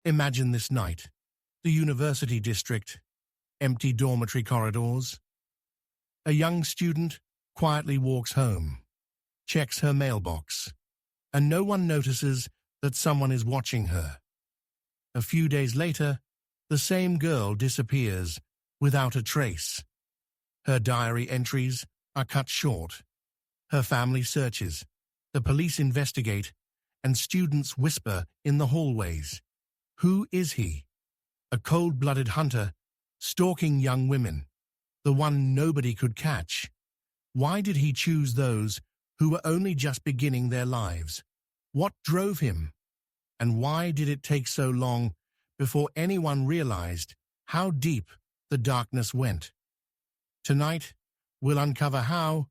Imagine this night. The university district, empty dormitory corridors. A young student quietly walks home, checks her mailbox, and no one notices that someone is watching her. A few days later, the same girl disappears without a trace. Her diary entries are cut short. Her family searches, the police investigate, and students whisper in the hallways. Who is he? A cold-blooded hunter, stalking young women, the one nobody could catch. Why did he choose those who were only just beginning their lives? What drove him? And why did it take so long before anyone realized how deep the darkness went? Tonight, we'll uncover how,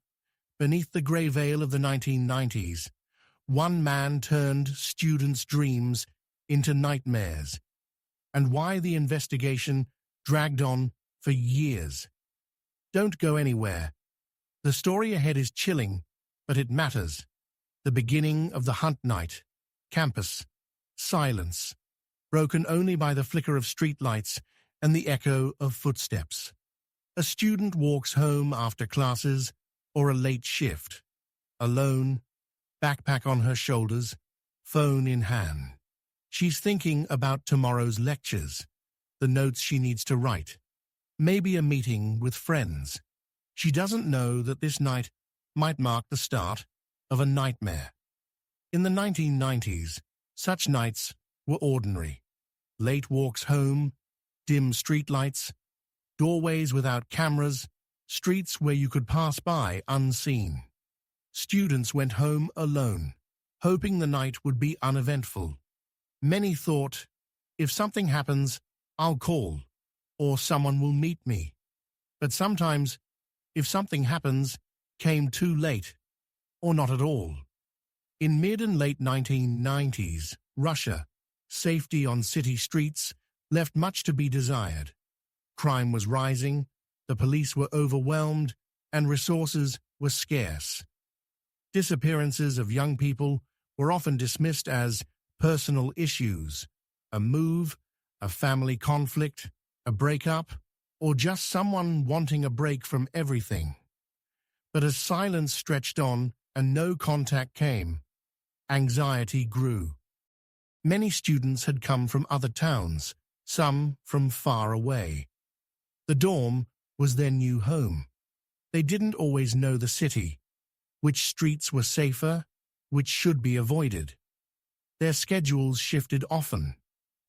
beneath the grey veil of the 1990s, one man turned students' dreams into nightmares, and why the investigation dragged on for years. Don't go anywhere. The story ahead is chilling, but it matters. The beginning of the hunt night. Campus. Silence. Broken only by the flicker of streetlights and the echo of footsteps. A student walks home after classes or a late shift. Alone, backpack on her shoulders, phone in hand. She's thinking about tomorrow's lectures, the notes she needs to write, maybe a meeting with friends. She doesn't know that this night might mark the start of a nightmare. In the 1990s, such nights were ordinary. Late walks home, dim streetlights, doorways without cameras, streets where you could pass by unseen. Students went home alone, hoping the night would be uneventful. Many thought, if something happens, I'll call, or someone will meet me. But sometimes, if something happens, came too late, or not at all. In mid and late 1990s, Russia, safety on city streets left much to be desired. Crime was rising, the police were overwhelmed, and resources were scarce. Disappearances of young people were often dismissed as personal issues, a move, a family conflict, a breakup, or just someone wanting a break from everything. But as silence stretched on and no contact came, anxiety grew. Many students had come from other towns, some from far away. The dorm was their new home. They didn't always know the city, which streets were safer, which should be avoided. Their schedules shifted often.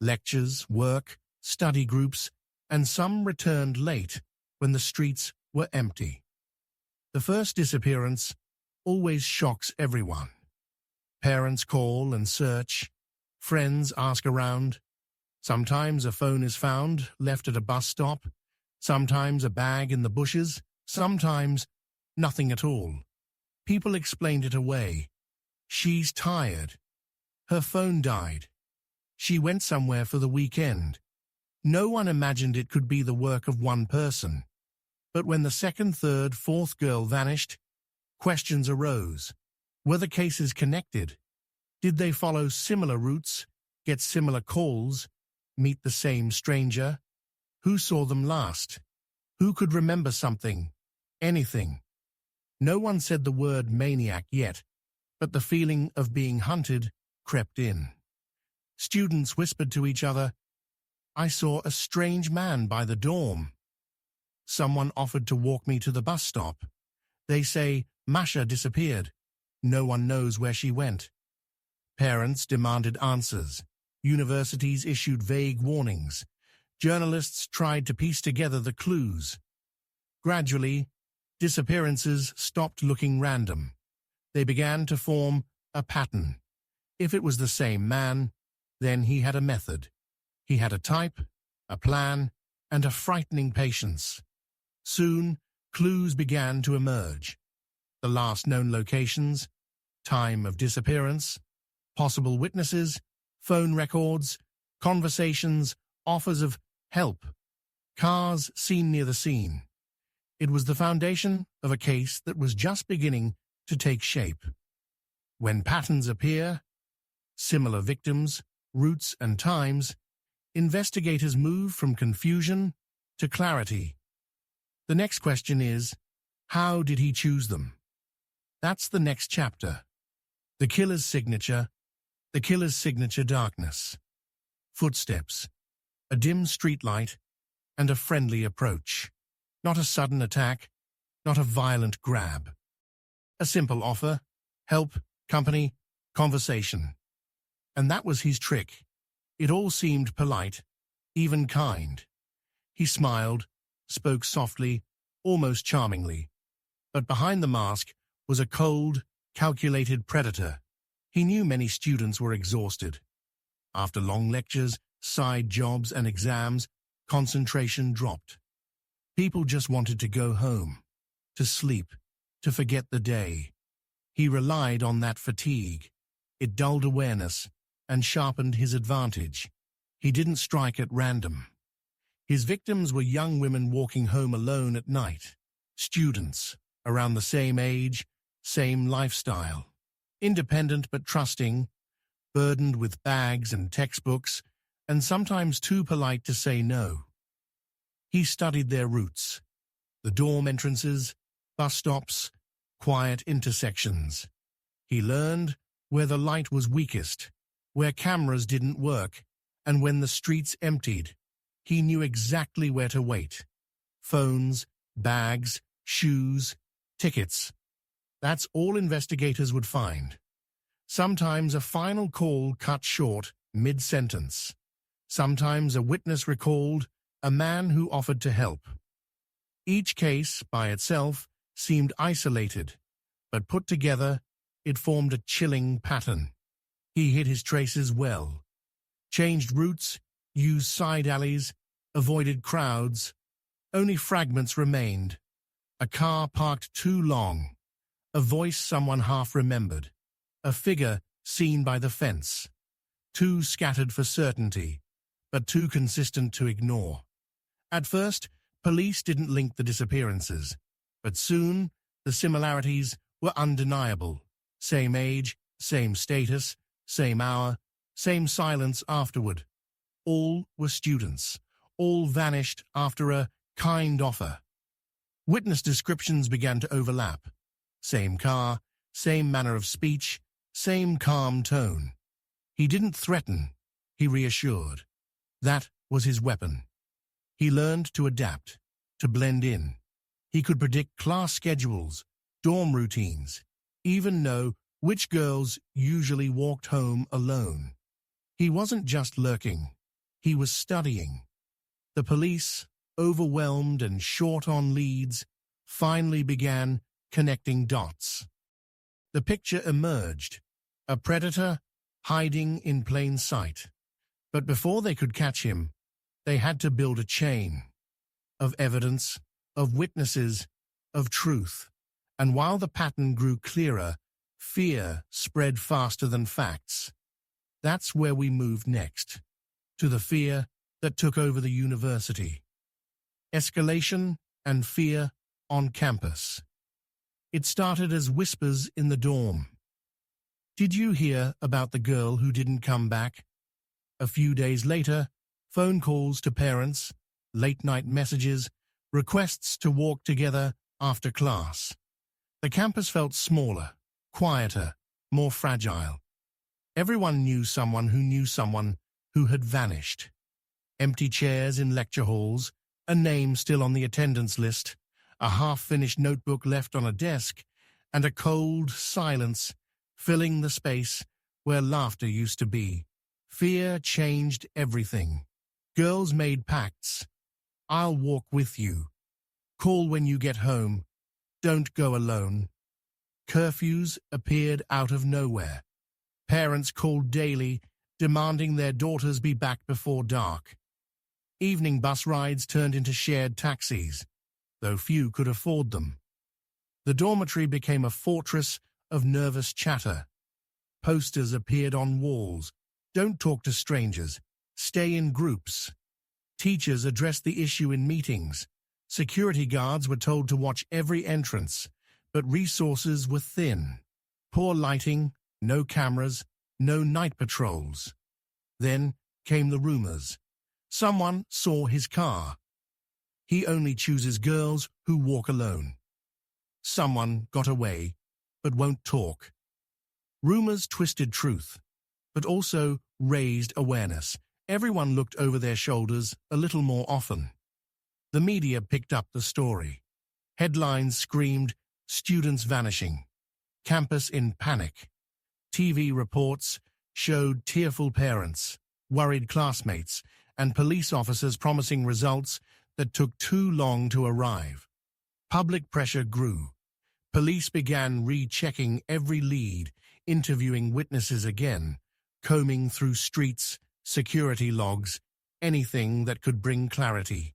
Lectures, work, study groups, and some returned late when the streets were empty. The first disappearance always shocks everyone. Parents call and search. Friends ask around. Sometimes a phone is found, left at a bus stop. Sometimes a bag in the bushes. Sometimes nothing at all. People explained it away. She's tired. Her phone died. She went somewhere for the weekend. No one imagined it could be the work of one person. But when the second, third, fourth girl vanished, questions arose. Were the cases connected? Did they follow similar routes, get similar calls, meet the same stranger? Who saw them last? Who could remember something? Anything? No one said the word maniac yet, but the feeling of being hunted crept in. Students whispered to each other, "I saw a strange man by the dorm." Someone offered to walk me to the bus stop. They say Masha disappeared. No one knows where she went. Parents demanded answers. Universities issued vague warnings. Journalists tried to piece together the clues. Gradually, disappearances stopped looking random. They began to form a pattern. If it was the same man, then he had a method. He had a type, a plan, and a frightening patience. Soon, clues began to emerge. The last known locations, time of disappearance, possible witnesses, phone records, conversations, offers of help, cars seen near the scene. It was the foundation of a case that was just beginning to take shape. When patterns appear, similar victims, routes and times, Investigators move from confusion to clarity. The next question is, how did he choose them? That's the next chapter. The killer's signature darkness. Footsteps, a dim streetlight, and a friendly approach. Not a sudden attack, not a violent grab. A simple offer, help, company, conversation. And that was his trick. It all seemed polite, even kind. He smiled, spoke softly, almost charmingly. But behind the mask was a cold, calculated predator. He knew many students were exhausted. After long lectures, side jobs, and exams, concentration dropped. People just wanted to go home, to sleep, to forget the day. He relied on that fatigue. It dulled awareness and sharpened his advantage. He didn't strike at random. His victims were young women walking home alone at night, students, around the same age, same lifestyle, independent but trusting, burdened with bags and textbooks, and sometimes too polite to say no. He studied their routes, the dorm entrances, bus stops, quiet intersections. He learned where the light was weakest, where cameras didn't work, and when the streets emptied. He knew exactly where to wait. Phones, bags, shoes, tickets. That's all investigators would find. Sometimes a final call cut short mid-sentence. Sometimes a witness recalled a man who offered to help. Each case, by itself, seemed isolated, but put together, it formed a chilling pattern. He hid his traces well. Changed routes, used side alleys, avoided crowds. Only fragments remained. A car parked too long. A voice someone half remembered. A figure seen by the fence. Too scattered for certainty, but too consistent to ignore. At first, police didn't link the disappearances, but soon the similarities were undeniable. Same age, same status, same hour, same silence afterward. All were students. All vanished after a kind offer. Witness descriptions began to overlap. Same car, same manner of speech, same calm tone. He didn't threaten, he reassured. That was his weapon. He learned to adapt, to blend in. He could predict class schedules, dorm routines, even know which girls usually walked home alone. He wasn't just lurking, he was studying. The police, overwhelmed and short on leads, finally began connecting dots. The picture emerged, a predator hiding in plain sight. But before they could catch him, they had to build a chain of evidence, of witnesses, of truth. And while the pattern grew clearer, fear spread faster than facts. That's where we moved next, to the fear that took over the university. Escalation and fear on campus. It started as whispers in the dorm. Did you hear about the girl who didn't come back? A few days later, phone calls to parents, late-night messages, requests to walk together after class. The campus felt smaller, quieter, more fragile. Everyone knew someone who had vanished. Empty chairs in lecture halls, a name still on the attendance list, a half-finished notebook left on a desk, and a cold silence filling the space where laughter used to be. Fear changed everything. Girls made pacts. I'll walk with you. Call when you get home. Don't go alone. Curfews appeared out of nowhere. Parents called daily, demanding their daughters be back before dark. Evening bus rides turned into shared taxis, though few could afford them. The dormitory became a fortress of nervous chatter. Posters appeared on walls. Don't talk to strangers. Stay in groups. Teachers addressed the issue in meetings. Security guards were told to watch every entrance, but resources were thin. Poor lighting, no cameras, no night patrols. Then came the rumors. Someone saw his car. He only chooses girls who walk alone. Someone got away, but won't talk. Rumors twisted truth, but also raised awareness. Everyone looked over their shoulders a little more often. The media picked up the story. Headlines screamed, "Students vanishing." Campus in panic. TV reports showed tearful parents, worried classmates, and police officers promising results that took too long to arrive. Public pressure grew. Police began rechecking every lead, interviewing witnesses again, combing through streets, security logs, anything that could bring clarity.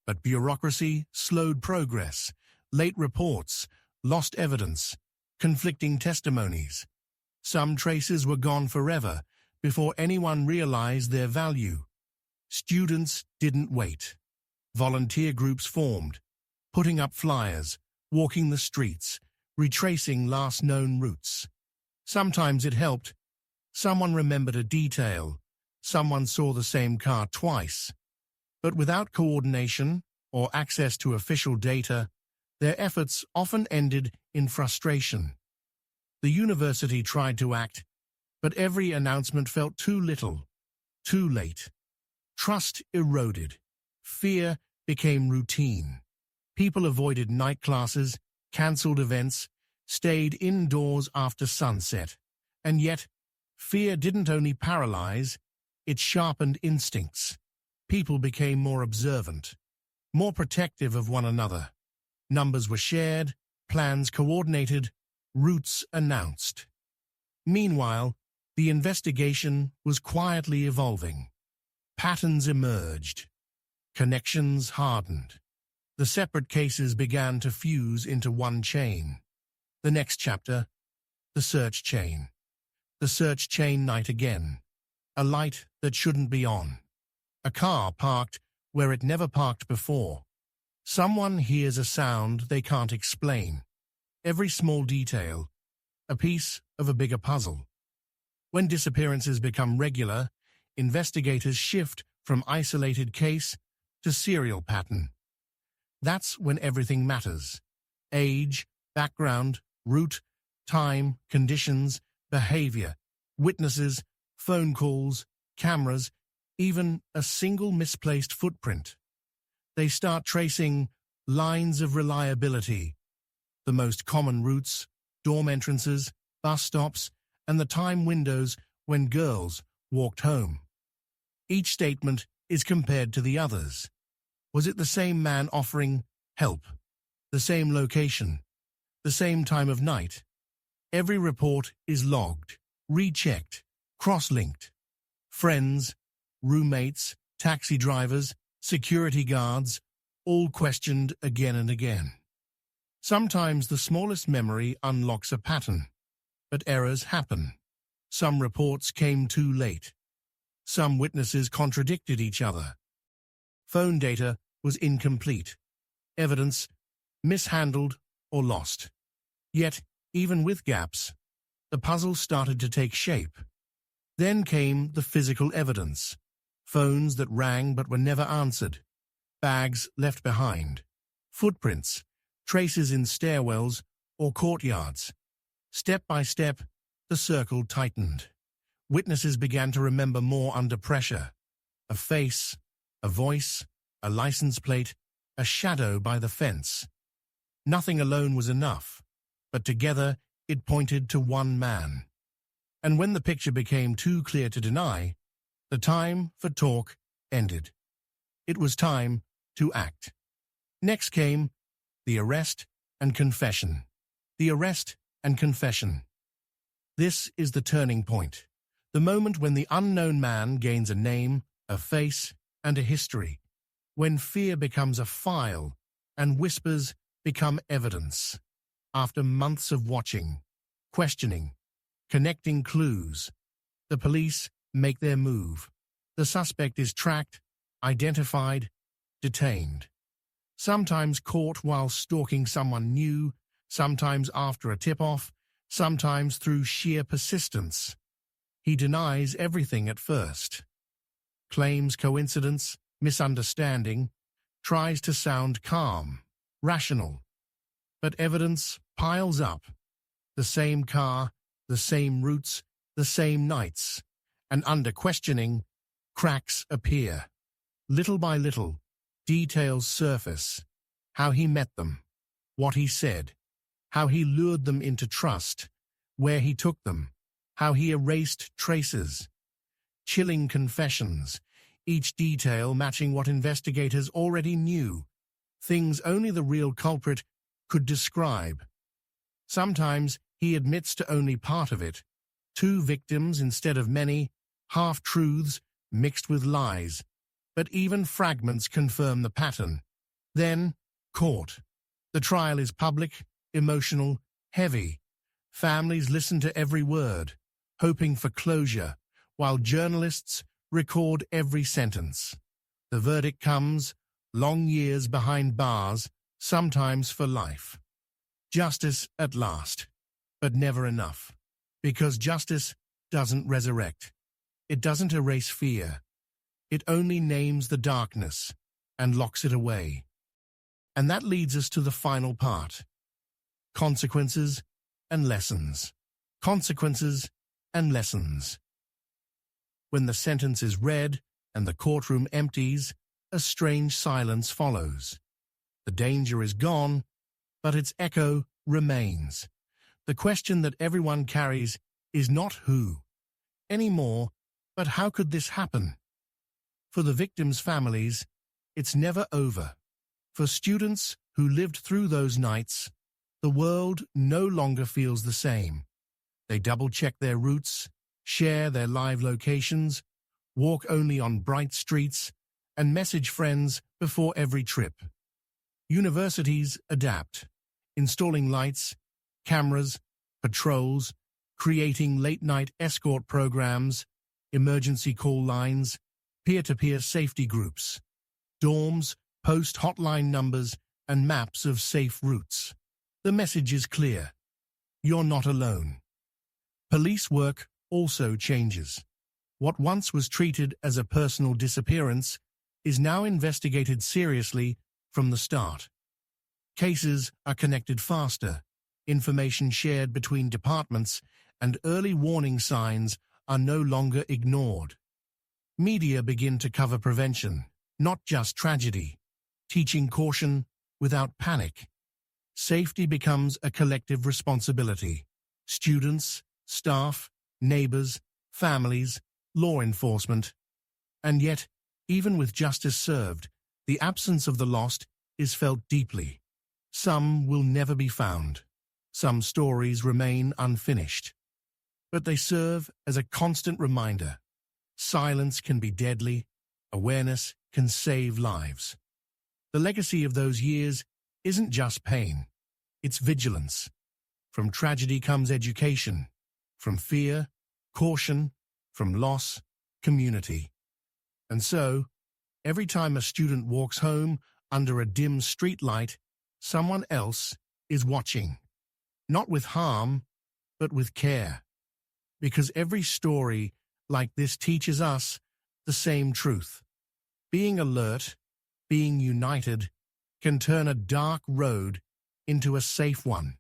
But bureaucracy slowed progress. Late reports, lost evidence, conflicting testimonies. Some traces were gone forever before anyone realized their value. Students didn't wait. Volunteer groups formed, putting up flyers, walking the streets, retracing last known routes. Sometimes it helped. Someone remembered a detail. Someone saw the same car twice. But without coordination or access to official data, their efforts often ended in frustration. The university tried to act, but every announcement felt too little, too late. Trust eroded. Fear became routine. People avoided night classes, cancelled events, stayed indoors after sunset. And yet, fear didn't only paralyze, it sharpened instincts. People became more observant, more protective of one another. Numbers were shared, plans coordinated, routes announced. Meanwhile, the investigation was quietly evolving. Patterns emerged. Connections hardened. The separate cases began to fuse into one chain. The next chapter, the search chain. The search chain night again. A light that shouldn't be on. A car parked where it never parked before. Someone hears a sound they can't explain. Every small detail, a piece of a bigger puzzle. When disappearances become regular, investigators shift from isolated case to serial pattern. That's when everything matters. Age, background, route, time, conditions, behavior, witnesses, phone calls, cameras, even a single misplaced footprint. They start tracing lines of reliability, the most common routes, dorm entrances, bus stops, and the time windows when girls walked home. Each statement is compared to the others. Was it the same man offering help? The same location? The same time of night? Every report is logged, rechecked, cross-linked. Friends, roommates, taxi drivers, security guards, all questioned again and again. Sometimes the smallest memory unlocks a pattern, but errors happen. Some reports came too late. Some witnesses contradicted each other. Phone data was incomplete. Evidence mishandled or lost. Yet, even with gaps, the puzzle started to take shape. Then came the physical evidence. Phones that rang but were never answered. Bags left behind. Footprints, traces in stairwells or courtyards. Step by step, the circle tightened. Witnesses began to remember more under pressure. A face, a voice, a license plate, a shadow by the fence. Nothing alone was enough, but together it pointed to one man. And when the picture became too clear to deny, the time for talk ended. It was time to act. Next came the arrest and confession. The arrest and confession. This is the turning point. The moment when the unknown man gains a name, a face, and a history. When fear becomes a file and whispers become evidence. After months of watching, questioning, connecting clues, the police make their move. The suspect is tracked, identified, detained. Sometimes caught while stalking someone new, sometimes after a tip-off, sometimes through sheer persistence. He denies everything at first. claims coincidence, misunderstanding, tries to sound calm, rational. But evidence piles up. The same car, the same routes, the same nights. And under questioning, cracks appear. Little by little, details surface. How he met them, what he said, how he lured them into trust, where he took them, how he erased traces. Chilling confessions, each detail matching what investigators already knew, things only the real culprit could describe. Sometimes he admits to only part of it, 2 victims instead of many, half-truths mixed with lies, but even fragments confirm the pattern. Then, court. The trial is public, emotional, heavy. Families listen to every word, hoping for closure, while journalists record every sentence. The verdict comes, long years behind bars, sometimes for life. Justice at last, but never enough. Because justice doesn't resurrect. It doesn't erase fear. It only names the darkness and locks it away. And that leads us to the final part. Consequences and lessons. Consequences and lessons. When the sentence is read and the courtroom empties, a strange silence follows. The danger is gone, but its echo remains. The question that everyone carries is not who anymore, but how could this happen? For the victims' families, it's never over. For students who lived through those nights, the world no longer feels the same. They double-check their routes, share their live locations, walk only on bright streets, and message friends before every trip. Universities adapt, installing lights, cameras, patrols, creating late-night escort programs, emergency call lines, peer-to-peer safety groups. Dorms post hotline numbers and maps of safe routes. The message is clear. You're not alone. Police work also changes. What once was treated as a personal disappearance is now investigated seriously from the start. Cases are connected faster, information shared between departments, and early warning signs are no longer ignored. Media begin to cover prevention, not just tragedy, teaching caution without panic. Safety becomes a collective responsibility. Students, staff, neighbors, families, law enforcement. And yet, even with justice served, the absence of the lost is felt deeply. Some will never be found. Some stories remain unfinished. But they serve as a constant reminder. Silence can be deadly. Awareness can save lives. The legacy of those years isn't just pain. It's vigilance. From tragedy comes education. From fear, caution. From loss, community. And so, every time a student walks home under a dim streetlight, someone else is watching. Not with harm, but with care. Because every story like this teaches us the same truth. Being alert, being united, can turn a dark road into a safe one.